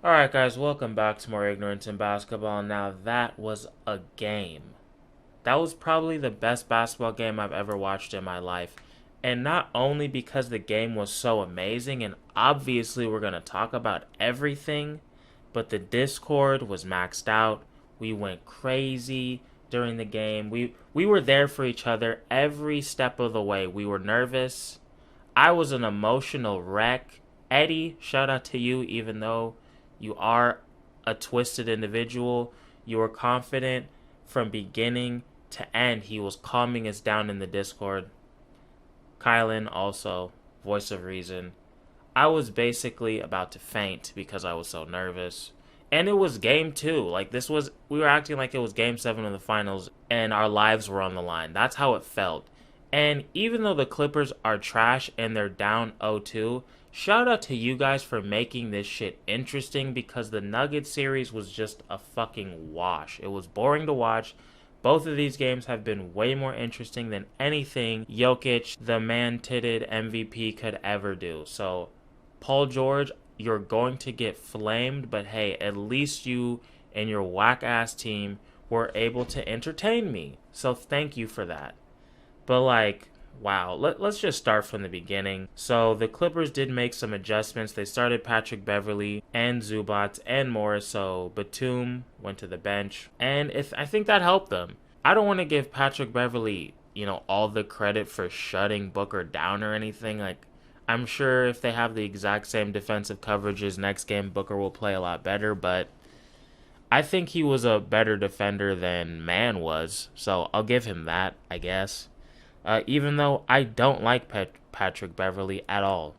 Alright, guys, welcome back to more Ignorance in Basketball. Now, that was a game. That was probably the best basketball game I've ever watched in my life. And not only because the game was so amazing, and obviously we're going to talk about everything, but the Discord was maxed out. We went crazy during the game. We were there for each other every step of the way. We were nervous. I was an emotional wreck. Eddie, shout out to you, even though you are a twisted individual. You were confident from beginning to end. He was calming us down in the Discord. Kylan, also, voice of reason. I was basically about to faint because I was so nervous. And it was game two. We were acting like it was game seven of the finals and our lives were on the line. That's how it felt. And even though the Clippers are trash and they're down 0-2, shout out to you guys for making this shit interesting because the Nuggets series was just a fucking wash. It was boring to watch. Both of these games have been way more interesting than anything Jokic, the man-titted MVP, could ever do. So, Paul George, you're going to get flamed, but hey, at least you and your whack-ass team were able to entertain me. So thank you for that. But wow, let's just start from the beginning. So the Clippers did make some adjustments. They started Patrick Beverley and Zubac and Morris. So Batum went to the bench, and if I think that helped them. I don't want to give Patrick Beverley, all the credit for shutting Booker down or anything. I'm sure if they have the exact same defensive coverages next game, Booker will play a lot better. But I think he was a better defender than Man was. So I'll give him that, I guess. Even though I don't like Patrick Beverley at all.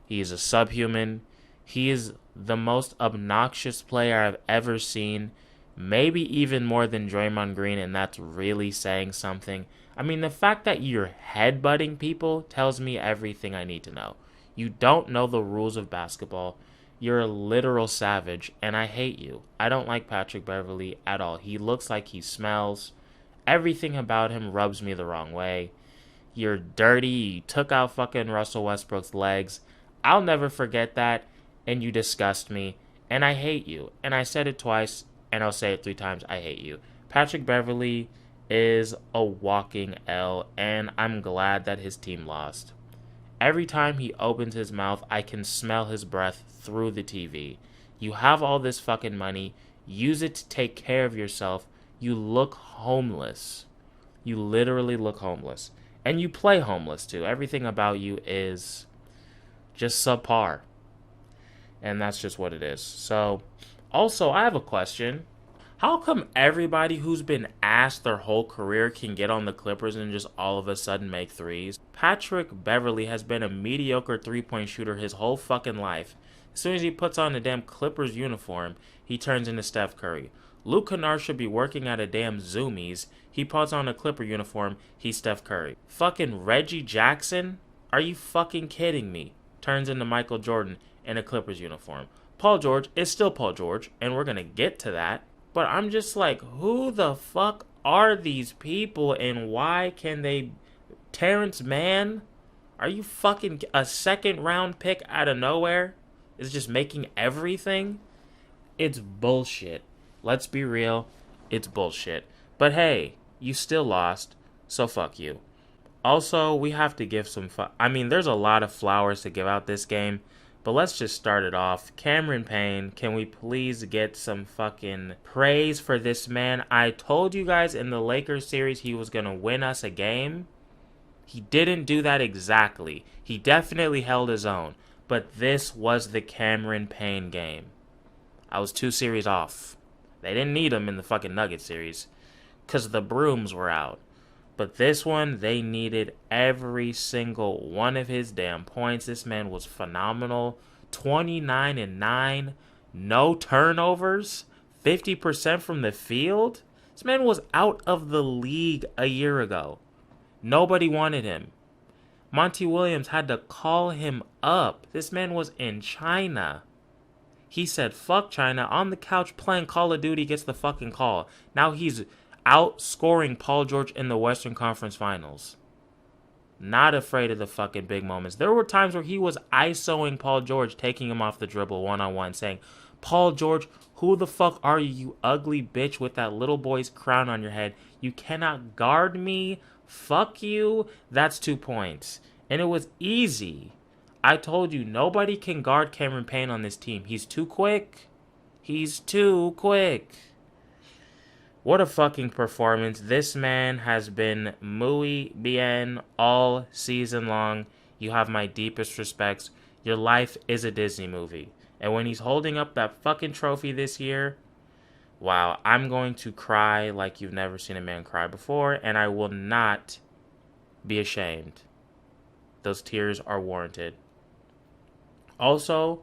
He is a subhuman. He is the most obnoxious player I've ever seen. Maybe even more than Draymond Green, and that's really saying something. I mean, the fact that you're headbutting people tells me everything I need to know. You don't know the rules of basketball. You're a literal savage, and I hate you. I don't like Patrick Beverley at all. He looks like he smells. Everything about him rubs me the wrong way. You're dirty. You took out fucking Russell Westbrook's legs. I'll never forget that. And you disgust me. And I hate you. And I said it twice. And I'll say it 3 times. I hate you. Patrick Beverley is a walking L. And I'm glad that his team lost. Every time he opens his mouth, I can smell his breath through the TV. You have all this fucking money. Use it to take care of yourself. You look homeless. You literally look homeless. And you play homeless too. Everything about you is just subpar. And that's just what it is. So, also, I have a question. How come everybody who's been asked their whole career can get on the Clippers and just all of a sudden make threes? Patrick Beverley has been a mediocre three-point shooter his whole fucking life. As soon as he puts on a damn Clippers uniform, he turns into Steph Curry. Luke Kennard should be working at a damn Zoomies. He puts on a Clipper uniform, he's Steph Curry. Fucking Reggie Jackson? Are you fucking kidding me? Turns into Michael Jordan in a Clippers uniform. Paul George is still Paul George, and we're gonna get to that. But I'm just like, who the fuck are these people and why can they... Terrence Mann? Are you fucking a second round pick out of nowhere? Is just making everything? It's bullshit. Let's be real. It's bullshit. But hey, you still lost, so fuck you. Also, we have to give some... I mean, there's a lot of flowers to give out this game. But let's just start it off. Cameron Payne, can we please get some fucking praise for this man? I told you guys in the Lakers series he was going to win us a game. He didn't do that exactly. He definitely held his own. But this was the Cameron Payne game. I was 2 series off. They didn't need him in the fucking Nuggets series because the brooms were out. But this one, they needed every single one of his damn points. This man was phenomenal. 29-9, no turnovers, 50% from the field. This man was out of the league a year ago. Nobody wanted him. Monty Williams had to call him up. This man was in China. He said, fuck China, on the couch playing Call of Duty, gets the fucking call. Now he's outscoring Paul George in the Western Conference Finals. Not afraid of the fucking big moments. There were times where he was ISOing Paul George, taking him off the dribble one-on-one, saying, Paul George, who the fuck are you, you ugly bitch with that little boy's crown on your head? You cannot guard me. Fuck you. That's 2 points. And it was easy. I told you, nobody can guard Cameron Payne on this team. He's too quick. He's too quick. What a fucking performance. This man has been muy bien all season long. You have my deepest respects. Your life is a Disney movie. And when he's holding up that fucking trophy this year, wow, I'm going to cry like you've never seen a man cry before, and I will not be ashamed. Those tears are warranted. Also,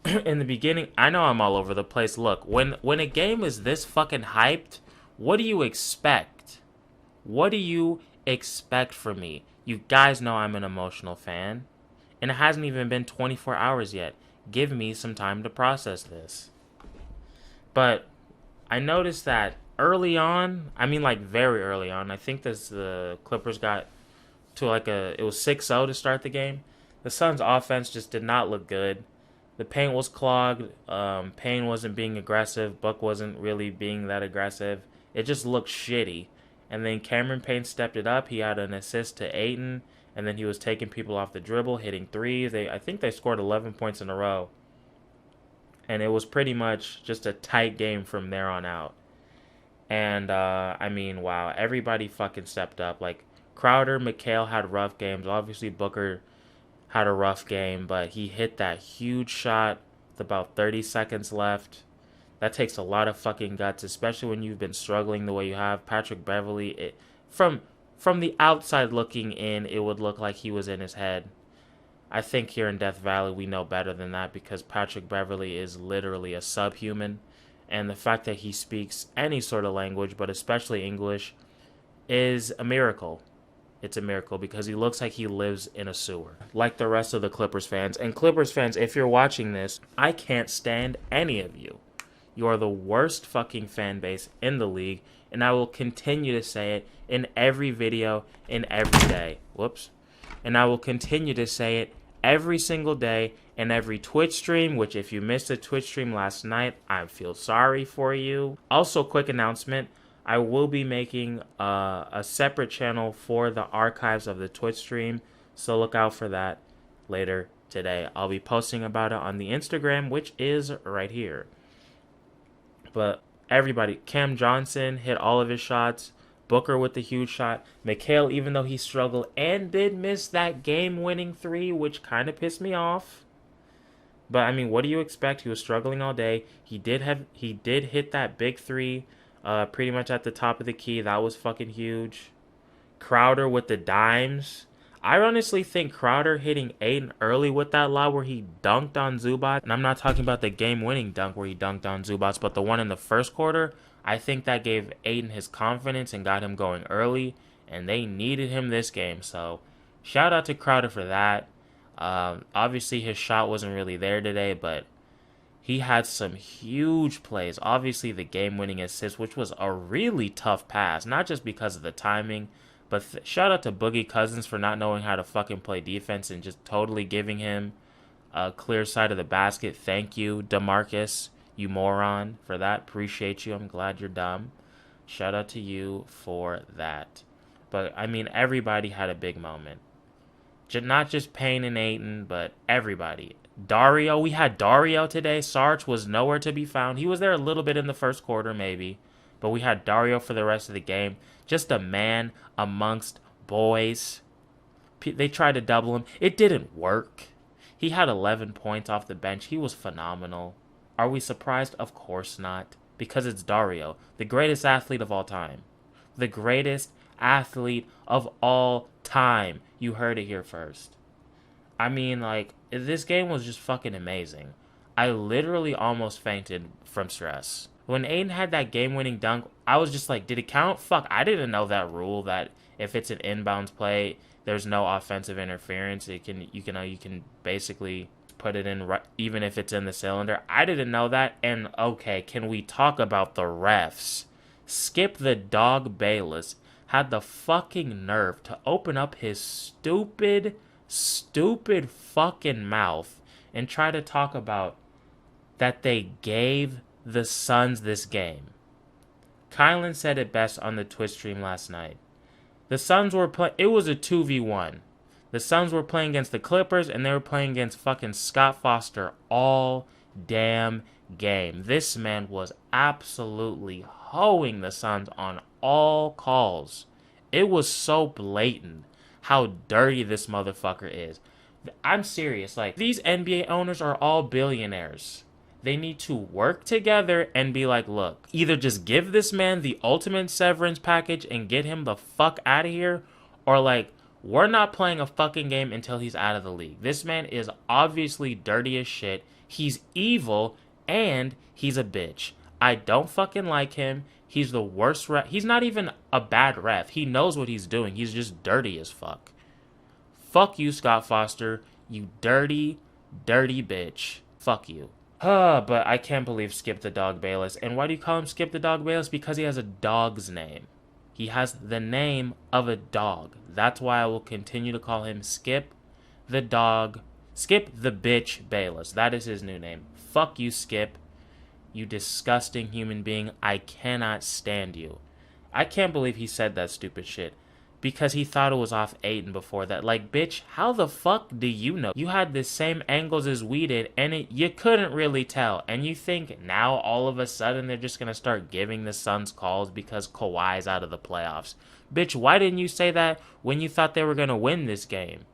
in the beginning, I know I'm all over the place. Look, when a game is this fucking hyped, what do you expect? What do you expect from me? You guys know I'm an emotional fan, and it hasn't even been 24 hours yet. Give me some time to process this. But I noticed that early on, I mean like very early on, I think the Clippers got to it was 6-0 to start the game. The Suns' offense just did not look good. The paint was clogged. Payne wasn't being aggressive. Book wasn't really being that aggressive. It just looked shitty. And then Cameron Payne stepped it up. He had an assist to Ayton. And then he was taking people off the dribble, hitting threes. I think they scored 11 points in a row. And it was pretty much just a tight game from there on out. And, I mean, wow. Everybody fucking stepped up. Like, Crowder, McHale had rough games. Obviously, Booker had a rough game, but he hit that huge shot with about 30 seconds left. That takes a lot of fucking guts, especially when you've been struggling the way you have. Patrick Beverley, from the outside looking in, it would look like he was in his head. I think here in Death Valley we know better than that because Patrick Beverley is literally a subhuman, and the fact that he speaks any sort of language, but especially English, is a miracle. It's a miracle because he looks like he lives in a sewer, like the rest of the Clippers fans. And Clippers fans, if you're watching this, I can't stand any of you. You are the worst fucking fan base in the league, and I will continue to say it in every video, in every day. Whoops. And I will continue to say it every single day in every Twitch stream, which if you missed a Twitch stream last night, I feel sorry for you. Also, quick announcement. I will be making a separate channel for the archives of the Twitch stream, so look out for that later today. I'll be posting about it on the Instagram, which is right here. But everybody, Cam Johnson hit all of his shots. Booker with the huge shot. McHale, even though he struggled and did miss that game-winning 3, which kind of pissed me off. But, I mean, what do you expect? He was struggling all day. He did hit that big 3. Pretty much at the top of the key. That was fucking huge. Crowder with the dimes. I honestly think Crowder hitting Ayton early with that lob where he dunked on Zubac. And I'm not talking about the game-winning dunk where he dunked on Zubac, but the one in the first quarter. I think that gave Ayton his confidence and got him going early. And they needed him this game. So, shout out to Crowder for that. Obviously, his shot wasn't really there today, but he had some huge plays. Obviously, the game-winning assist, which was a really tough pass. Not just because of the timing, but shout out to Boogie Cousins for not knowing how to fucking play defense and just totally giving him a clear side of the basket. Thank you, DeMarcus, you moron, for that. Appreciate you. I'm glad you're dumb. Shout out to you for that. But, I mean, everybody had a big moment. Not just Payne and Ayton, but everybody. Dario, we had Dario today. Sarge was nowhere to be found. He was there a little bit in the first quarter, maybe. But we had Dario for the rest of the game. Just a man amongst boys. They tried to double him. It didn't work. He had 11 points off the bench. He was phenomenal. Are we surprised? Of course not. Because it's Dario, the greatest athlete of all time. The greatest athlete of all time. You heard it here first. I mean, like, this game was just fucking amazing. I literally almost fainted from stress. When Ayton had that game-winning dunk, I was just like, did it count? Fuck, I didn't know that rule that if it's an inbounds play, there's no offensive interference. You can basically put it in even if it's in the cylinder. I didn't know that. And okay, can we talk about the refs? Skip the Dog Bayless had the fucking nerve to open up his stupid fucking mouth and try to talk about that they gave the Suns this game. Kylan said it best on the Twitch stream last night. The Suns were playing, it was a 2v1. The Suns were playing against the Clippers, and they were playing against fucking Scott Foster all damn game. This man was absolutely hoeing the Suns on all calls. It was so blatant how dirty this motherfucker is. I'm serious. Like, these NBA owners are all billionaires. They need to work together and be like, look, either just give this man the ultimate severance package and get him the fuck out of here, or like, we're not playing a fucking game until he's out of the league. This man is obviously dirty as shit. He's evil, and he's a bitch. I don't fucking like him. He's the worst ref. He's not even a bad ref. He knows what he's doing. He's just dirty as fuck. Fuck you, Scott Foster. You dirty, dirty bitch. Fuck you. But I can't believe Skip the Dog Bayless. And why do you call him Skip the Dog Bayless? Because he has a dog's name. He has the name of a dog. That's why I will continue to call him Skip the Bitch Bayless. That is his new name. Fuck you, Skip. You disgusting human being. I cannot stand you. I can't believe he said that stupid shit. Because he thought it was off Aiden before that. Like, bitch, how the fuck do you know? You had the same angles as we did, and you couldn't really tell. And you think now all of a sudden they're just going to start giving the Suns calls because Kawhi's out of the playoffs. Bitch, why didn't you say that when you thought they were going to win this game?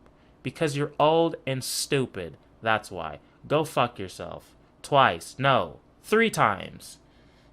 Because you're old and stupid. That's why. Go fuck yourself. Twice. No. 3 times.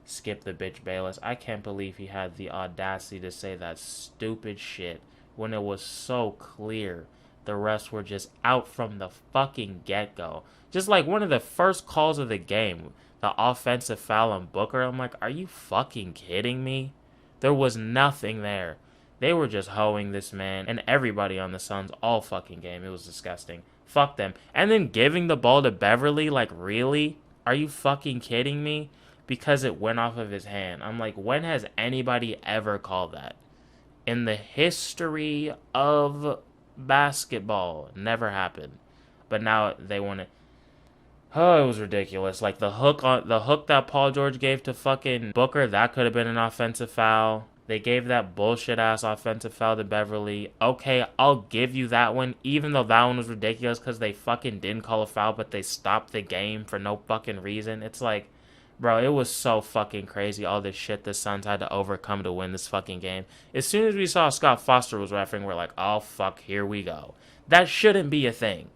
Skip the bitch Bayless. I can't believe he had the audacity to say that stupid shit when it was so clear the refs were just out from the fucking get-go. Just like one of the first calls of the game, the offensive foul on Booker. I'm like, are you fucking kidding me? There was nothing there. They were just hoeing this man and everybody on the Suns all fucking game. It was disgusting. Fuck them. And then giving the ball to Beverly, like, really? Are you fucking kidding me? Because it went off of his hand. I'm like, when has anybody ever called that? In the history of basketball, never happened. But now they want to. Oh, it was ridiculous. Like the hook that Paul George gave to fucking Booker, that could have been an offensive foul. They gave that bullshit ass offensive foul to Beverly. Okay, I'll give you that one, even though that one was ridiculous because they fucking didn't call a foul, but they stopped the game for no fucking reason. It's like, bro, it was so fucking crazy, all this shit the Suns had to overcome to win this fucking game. As soon as we saw Scott Foster was refereeing, we're like, oh, fuck, here we go. That shouldn't be a thing.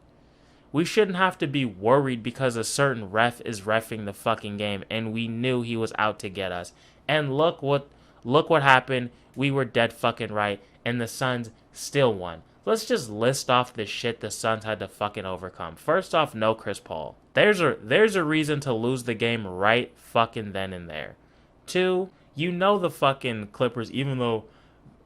We shouldn't have to be worried because a certain ref is reffing the fucking game, and we knew he was out to get us. And look what happened. We were dead fucking right, and the Suns still won. Let's just list off the shit the Suns had to fucking overcome. First off, no Chris Paul. There's a reason to lose the game right fucking then and there. 2, you know the fucking Clippers, even though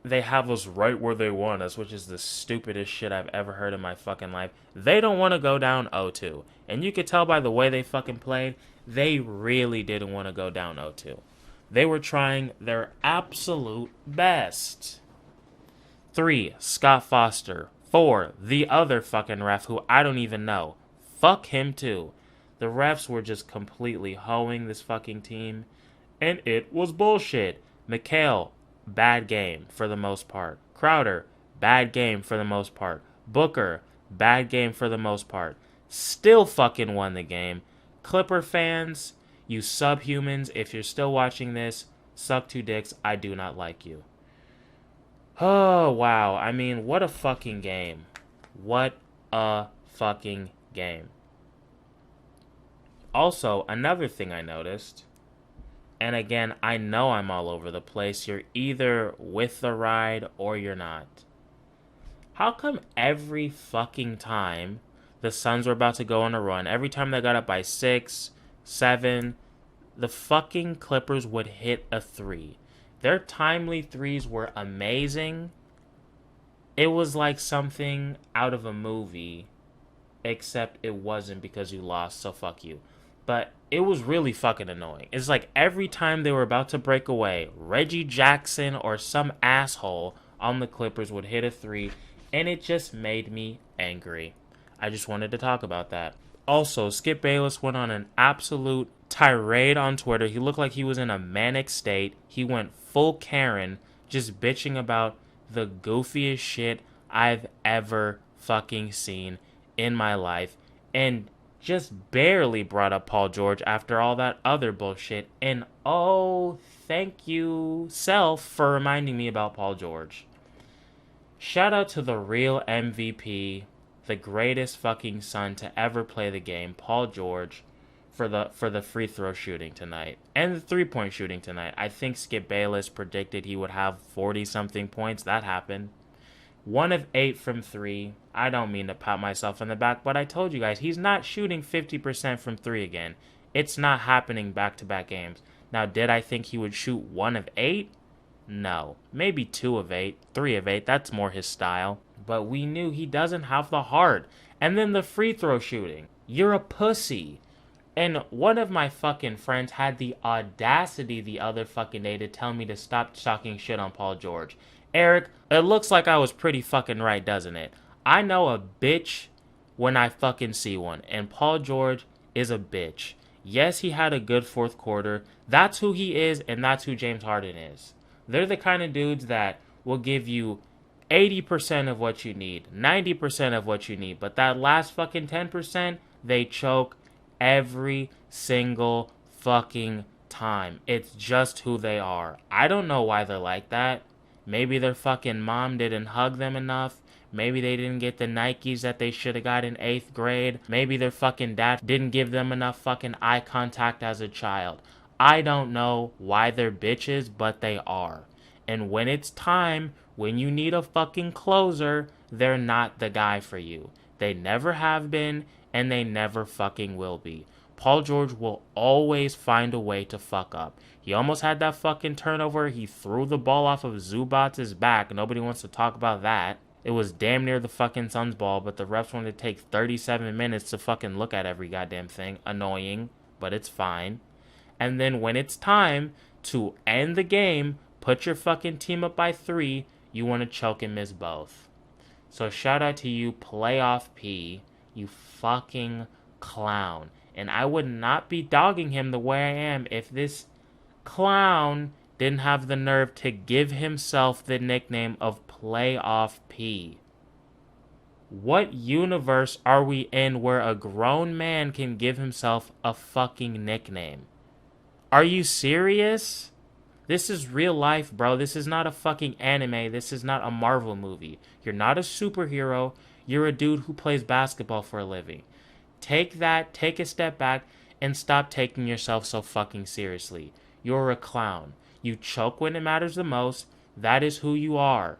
they have us right where they want us, which is the stupidest shit I've ever heard in my fucking life, they don't want to go down 0-2. And you could tell by the way they fucking played, they really didn't want to go down 0-2. They were trying their absolute best. 3, Scott Foster. 4, the other fucking ref who I don't even know. Fuck him too. The refs were just completely hoeing this fucking team, and it was bullshit. McHale, bad game for the most part. Crowder, bad game for the most part. Booker, bad game for the most part. Still fucking won the game. Clipper fans, you subhumans, if you're still watching this, suck 2 dicks. I do not like you. Oh, wow. I mean, what a fucking game. What a fucking game. Also, another thing I noticed, and again, I know I'm all over the place. You're either with the ride or you're not. How come every fucking time the Suns were about to go on a run, every time they got up by 6, 7, the fucking Clippers would hit a 3? Their timely threes were amazing. It was like something out of a movie, except it wasn't because you lost, so fuck you. But it was really fucking annoying. It's like every time they were about to break away, Reggie Jackson or some asshole on the Clippers would hit a 3, and it just made me angry. I just wanted to talk about that. Also, Skip Bayless went on an absolute tirade on Twitter. He looked like he was in a manic state. He went full Karen, just bitching about the goofiest shit I've ever fucking seen in my life. And just barely brought up Paul George after all that other bullshit. And oh, thank you, self, for reminding me about Paul George. Shout out to the real MVP, the greatest fucking son to ever play the game, Paul George, for the free throw shooting tonight and the 3-point shooting tonight. I think Skip Bayless predicted he would have 40 something points. That happened. 1 of 8 from 3. I don't mean to pat myself on the back, but I told you guys he's not shooting 50% from 3 again. It's not happening back-to-back games. Now, did I think he would shoot 1 of 8? No. Maybe 2 of 8, 3 of 8. That's more his style. But we knew he doesn't have the heart. And then the free throw shooting. You're a pussy. And one of my fucking friends had the audacity the other fucking day to tell me to stop talking shit on Paul George. Eric, it looks like I was pretty fucking right, doesn't it? I know a bitch when I fucking see one. And Paul George is a bitch. Yes, he had a good fourth quarter. That's who he is, and that's who James Harden is. They're the kind of dudes that will give you 80% of what you need, 90% of what you need. But that last fucking 10%, they choke every single fucking time. It's just who they are. I don't know why they're like that. Maybe their fucking mom didn't hug them enough. Maybe they didn't get the Nikes that they should have got in 8th grade. Maybe their fucking dad didn't give them enough fucking eye contact as a child. I don't know why they're bitches, but they are. And when it's time, when you need a fucking closer, they're not the guy for you. They never have been, and they never fucking will be. Paul George will always find a way to fuck up. He almost had that fucking turnover. He threw the ball off of Zubac's back. Nobody wants to talk about that. It was damn near the fucking Suns' ball, but the refs wanted to take 37 minutes to fucking look at every goddamn thing. Annoying, but it's fine. And then when it's time to end the game, put your fucking team up by 3, you want to choke and miss both. So shout out to you, Playoff P, you fucking clown. And I would not be dogging him the way I am if this clown didn't have the nerve to give himself the nickname of Playoff P. What universe are we in where a grown man can give himself a fucking nickname? Are you serious? This is real life, bro. This is not a fucking anime. This is not a Marvel movie. You're not a superhero. You're a dude who plays basketball for a living. Take a step back, and stop taking yourself so fucking seriously. You're a clown. You choke when it matters the most. That is who you are.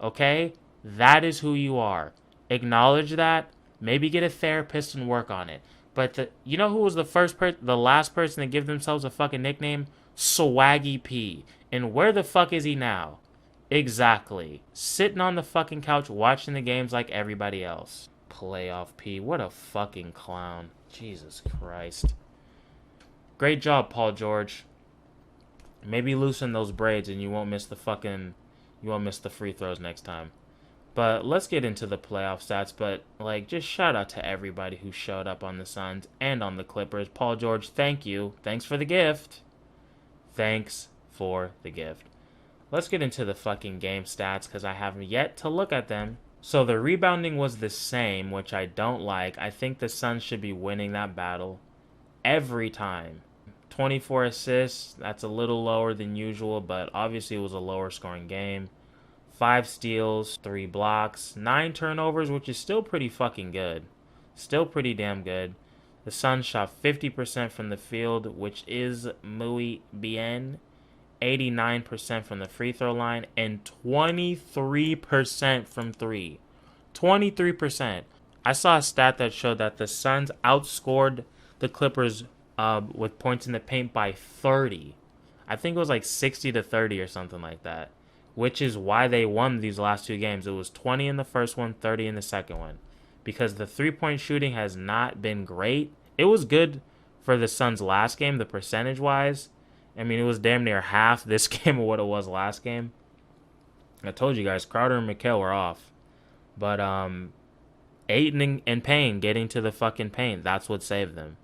Okay? That is who you are. Acknowledge that. Maybe get a therapist and work on it. But you know who was the last person to give themselves a fucking nickname? Swaggy P. And where the fuck is he now? Exactly. Sitting on the fucking couch watching the games like everybody else. Playoff P. What a fucking clown. Jesus Christ. Great job, Paul George. Maybe loosen those braids and you won't miss the free throws next time. But let's get into the playoff stats. But just shout out to everybody who showed up on the Suns and on the Clippers. Paul George, thank you. Thanks for the gift. Thanks for the gift. Let's get into the fucking game stats because I haven't yet to look at them. So the rebounding was the same, which I don't like. I think the Suns should be winning that battle every time. 24 assists, that's a little lower than usual, but obviously it was a lower scoring game. 5 steals, 3 blocks, 9 turnovers, which is still pretty fucking good. Still pretty damn good. The Suns shot 50% from the field, which is muy bien. 89% from the free throw line, and 23% from 3. 23%. I saw a stat that showed that the Suns outscored the Clippers with points in the paint by 30. I think it was 60-30 or something like that, which is why they won these last 2 games. It was 20 in the first one, 30 in the second one, because the 3-point shooting has not been great. It was good for the Suns last game, the percentage-wise. I mean, it was damn near half this game of what it was last game. I told you guys, Crowder and McHale were off. But Ayton and Payne getting to the fucking paint. That's what saved them.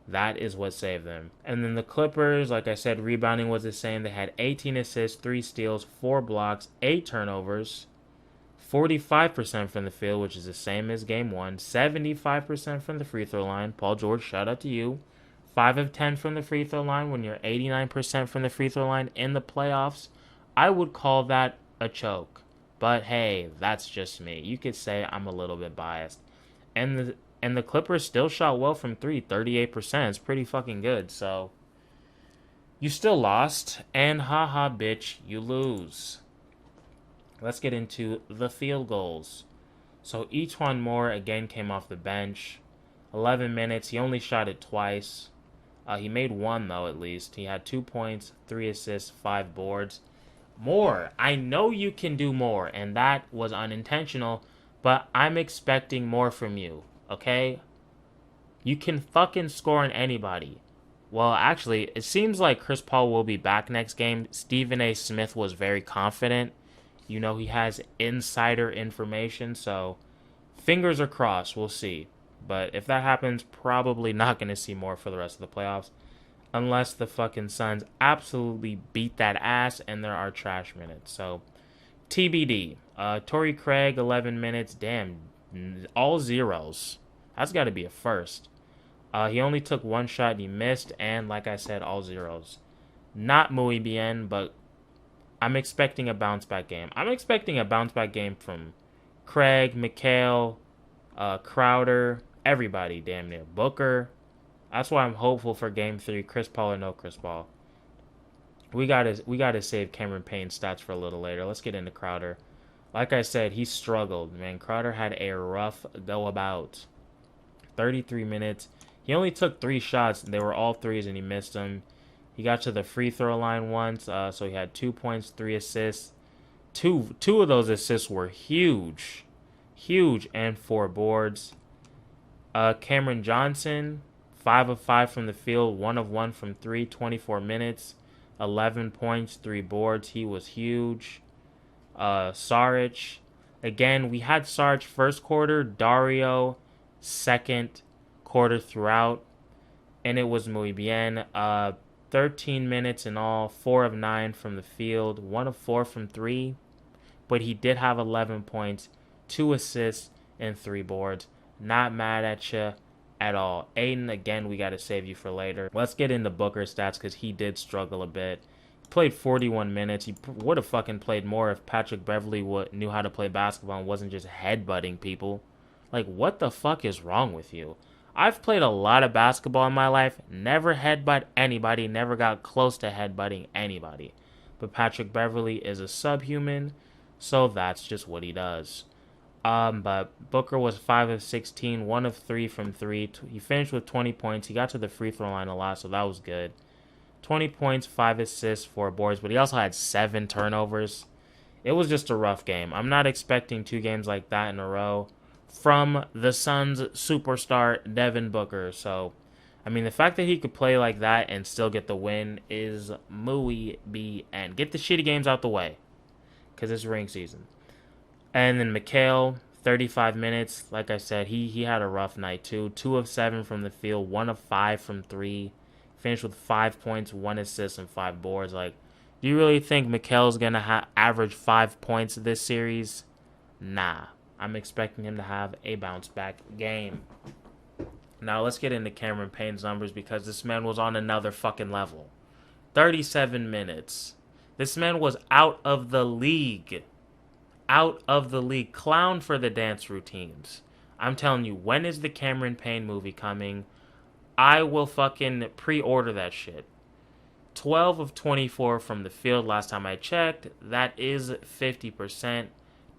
That is what saved them. And then the Clippers, like I said, rebounding was the same. They had 18 assists, 3 steals, 4 blocks, 8 turnovers, 45% from the field, which is the same as game 1, 75% from the free throw line. Paul George, shout out to you. 5 of 10 from the free throw line when you're 89% from the free throw line in the playoffs. I would call that a choke. But hey, that's just me. You could say I'm a little bit biased. And the Clippers still shot well from 3, 38%. It's pretty fucking good. So you still lost, and haha bitch, you lose. Let's get into the field goals. So Etuan Moore again came off the bench. 11 minutes. He only shot it twice. He made 1 though, at least. He had 2 points, 3 assists, 5 boards. More. I know you can do more, and that was unintentional, but I'm expecting more from you, okay? You can fucking score on anybody. Well, actually, it seems like Chris Paul will be back next game. Stephen A. Smith was very confident. You know, he has insider information, so fingers are crossed. We'll see. But if that happens, probably not going to see more for the rest of the playoffs. Unless the fucking Suns absolutely beat that ass and there are trash minutes. So, TBD. Torrey Craig, 11 minutes. Damn, all zeros. That's got to be a first. He only took 1 shot and he missed. And like I said, all zeros. Not muy bien, but I'm expecting a bounce back game. I'm expecting a bounce back game from Craig, Mikal, Crowder, everybody damn near. Booker. That's why I'm hopeful for Game 3, Chris Paul or no Chris Paul. We gotta save Cameron Payne's stats for a little later. Let's get into Crowder. Like I said, he struggled, man. Crowder had a rough go about. 33 minutes. He only took 3 shots. They were all threes, and he missed them. He got to the free throw line once, so he had 2 points, 3 assists. Two of those assists were huge, and 4 boards. Cameron Johnson, 5 of 5 from the field, 1 of 1 from 3, 24 minutes, 11 points, 3 boards. He was huge. Saric, again, we had Saric first quarter, Dario second quarter throughout, and it was muy bien. 13 minutes in all, 4 of 9 from the field, 1 of 4 from 3, but he did have 11 points, 2 assists, and 3 boards. Not mad at you at all. Aiden, again, we got to save you for later. Let's get into Booker's stats because he did struggle a bit. He played 41 minutes. He would have fucking played more if Patrick Beverley knew how to play basketball and wasn't just headbutting people. Like, what the fuck is wrong with you? I've played a lot of basketball in my life, never headbutt anybody, never got close to headbutting anybody. But Patrick Beverley is a subhuman, so that's just what he does. But Booker was 5 of 16, 1 of 3 from 3. He finished with 20 points. He got to the free throw line a lot, so that was good. 20 points, 5 assists, 4 boards, but he also had 7 turnovers. It was just a rough game. I'm not expecting 2 games like that in a row from the Suns' superstar Devin Booker. So, I mean, the fact that he could play like that and still get the win is muy bien. Get the shitty games out the way, because it's ring season. And then Mikal, 35 minutes. Like I said, he had a rough night too. 2 of 7 from the field, 1 of 5 from 3. Finished with 5 points, 1 assist, and 5 boards. Like, do you really think Mikal's going to average 5 points this series? Nah. I'm expecting him to have a bounce-back game. Now, let's get into Cameron Payne's numbers because this man was on another fucking level. 37 minutes. This man was out of the league. Out of the league. Clown for the dance routines. I'm telling you, when is the Cameron Payne movie coming? I will fucking pre-order that shit. 12 of 24 from the field last time I checked. That is 50%.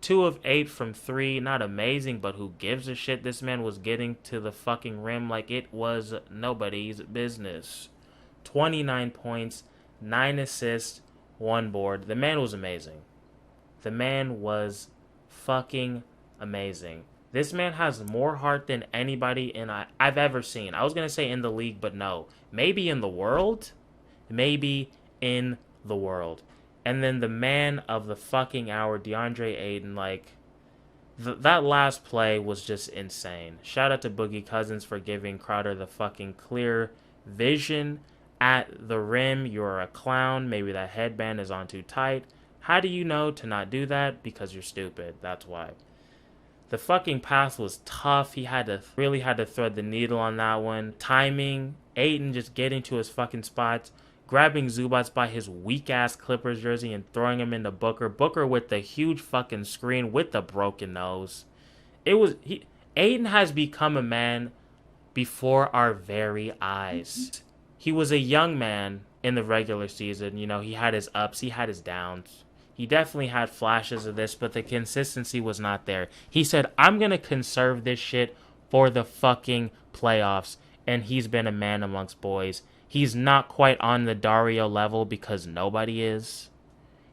2 of 8 from 3. Not amazing, but who gives a shit? This man was getting to the fucking rim like it was nobody's business. 29 points, 9 assists, 1 board. The man was amazing. The man was fucking amazing. This man has more heart than anybody I've ever seen. I was going to say in the league, but no. Maybe in the world? Maybe in the world. And then the man of the fucking hour, DeAndre Ayton, like, That last play was just insane. Shout out to Boogie Cousins for giving Crowder the fucking clear vision at the rim. You're a clown. Maybe that headband is on too tight. How do you know to not do that? Because you're stupid. That's why. The fucking pass was tough. He really had to thread the needle on that one. Timing, Ayton just getting to his fucking spots, grabbing Zubats by his weak ass Clippers jersey and throwing him into Booker. Booker with the huge fucking screen with the broken nose. Ayton has become a man before our very eyes. He was a young man in the regular season. You know, he had his ups, he had his downs. He definitely had flashes of this, but the consistency was not there. He said, I'm going to conserve this shit for the fucking playoffs. And he's been a man amongst boys. He's not quite on the Dario level because nobody is.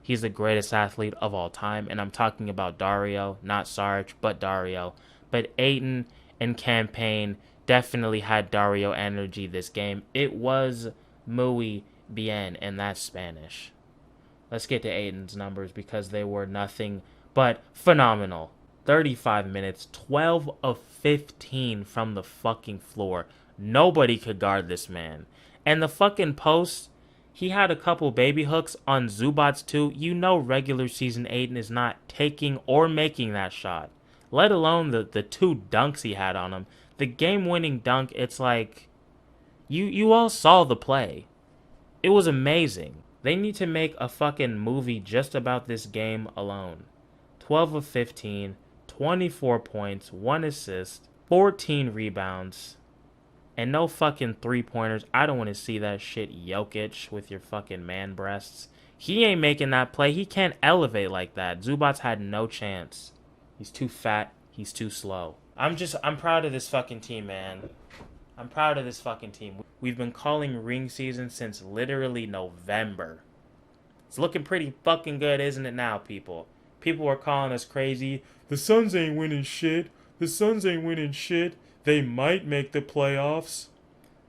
He's the greatest athlete of all time. And I'm talking about Dario, not Sarge, but Dario. But Ayton and Payne definitely had Dario energy this game. It was muy bien, and that's Spanish. Let's get to Ayton's numbers because they were nothing but phenomenal. 35 minutes, 12 of 15 from the fucking floor. Nobody could guard this man. And the fucking post, he had a couple baby hooks on Zubats too. You know regular season Ayton is not taking or making that shot. Let alone the two dunks he had on him. The game-winning dunk, it's like, you all saw the play. It was amazing. They need to make a fucking movie just about this game alone. 12 of 15, 24 points, 1 assist, 14 rebounds, and no fucking three-pointers. I don't want to see that shit, Jokic, with your fucking man breasts. He ain't making that play. He can't elevate like that. Zubats had no chance. He's too fat. He's too slow. I'm proud of this fucking team, man. I'm proud of this fucking team. We've been calling ring season since literally November. It's looking pretty fucking good, isn't it now, people? People are calling us crazy. The Suns ain't winning shit. The Suns ain't winning shit. They might make the playoffs.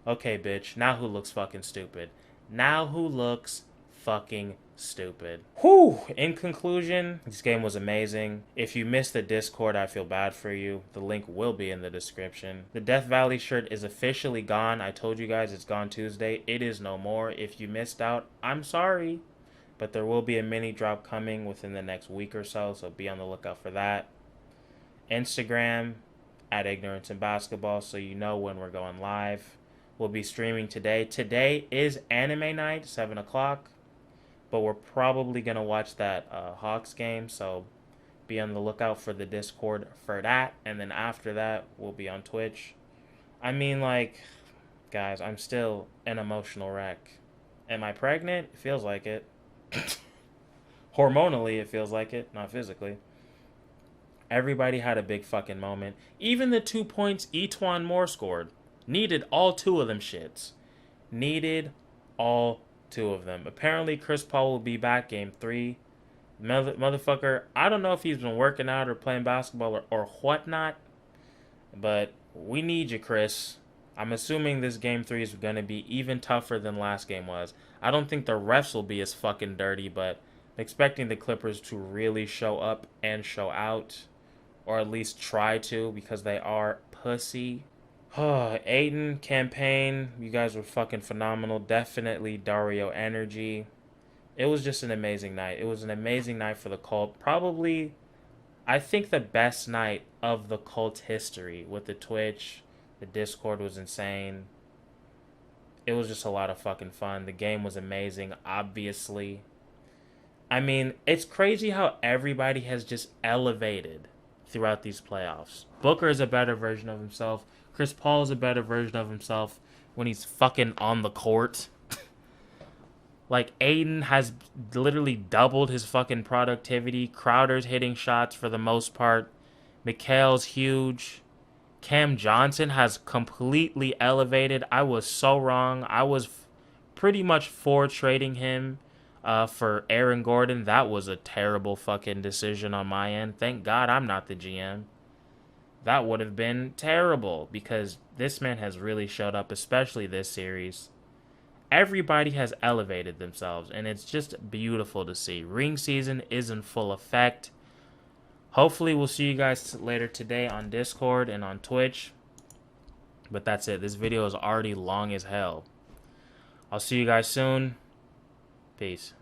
Okay, bitch. Now who looks fucking stupid? Now who looks fucking stupid? Whew! In conclusion, this game was amazing. If you missed the Discord, I feel bad for you. The link will be in the description. The Death Valley shirt is officially gone. I told you guys it's gone Tuesday. It is no more. If you missed out, I'm sorry. But there will be a mini drop coming within the next week or so be on the lookout for that. Instagram, at Ignorance in Basketball, so you know when we're going live. We'll be streaming today. Today is anime night, 7 o'clock. But we're probably going to watch that Hawks game, so be on the lookout for the Discord for that. And then after that, we'll be on Twitch. I mean, like, guys, I'm still an emotional wreck. Am I pregnant? It feels like it. Hormonally, it feels like it, not physically. Everybody had a big fucking moment. Even the 2 points Etwan Moore scored. Needed all 2 of them shits. Needed all 2 of them. Apparently, Chris Paul will be back game 3. Motherfucker, I don't know if he's been working out or playing basketball or whatnot, but we need you, Chris. I'm assuming this game 3 is going to be even tougher than last game was. I don't think the refs will be as fucking dirty, but I'm expecting the Clippers to really show up and show out, or at least try to, because they are pussy. Ayton, Payne, you guys were fucking phenomenal. Definitely Dario energy. It was just an amazing night. It was an amazing night for the Cult. Probably, I think, the best night of the Cult history with the Twitch. The Discord was insane. It was just a lot of fucking fun. The game was amazing, obviously. I mean, it's crazy how everybody has just elevated throughout these playoffs. Booker is a better version of himself. Chris Paul is a better version of himself when he's fucking on the court. Like, Ayton has literally doubled his fucking productivity. Crowder's hitting shots for the most part. Mikhail's huge. Cam Johnson has completely elevated. I was so wrong. I was pretty much for trading him for Aaron Gordon. That was a terrible fucking decision on my end. Thank God I'm not the GM. That would have been terrible because this man has really showed up, especially this series. Everybody has elevated themselves, and it's just beautiful to see. Ring season is in full effect. Hopefully, we'll see you guys later today on Discord and on Twitch. But that's it. This video is already long as hell. I'll see you guys soon. Peace.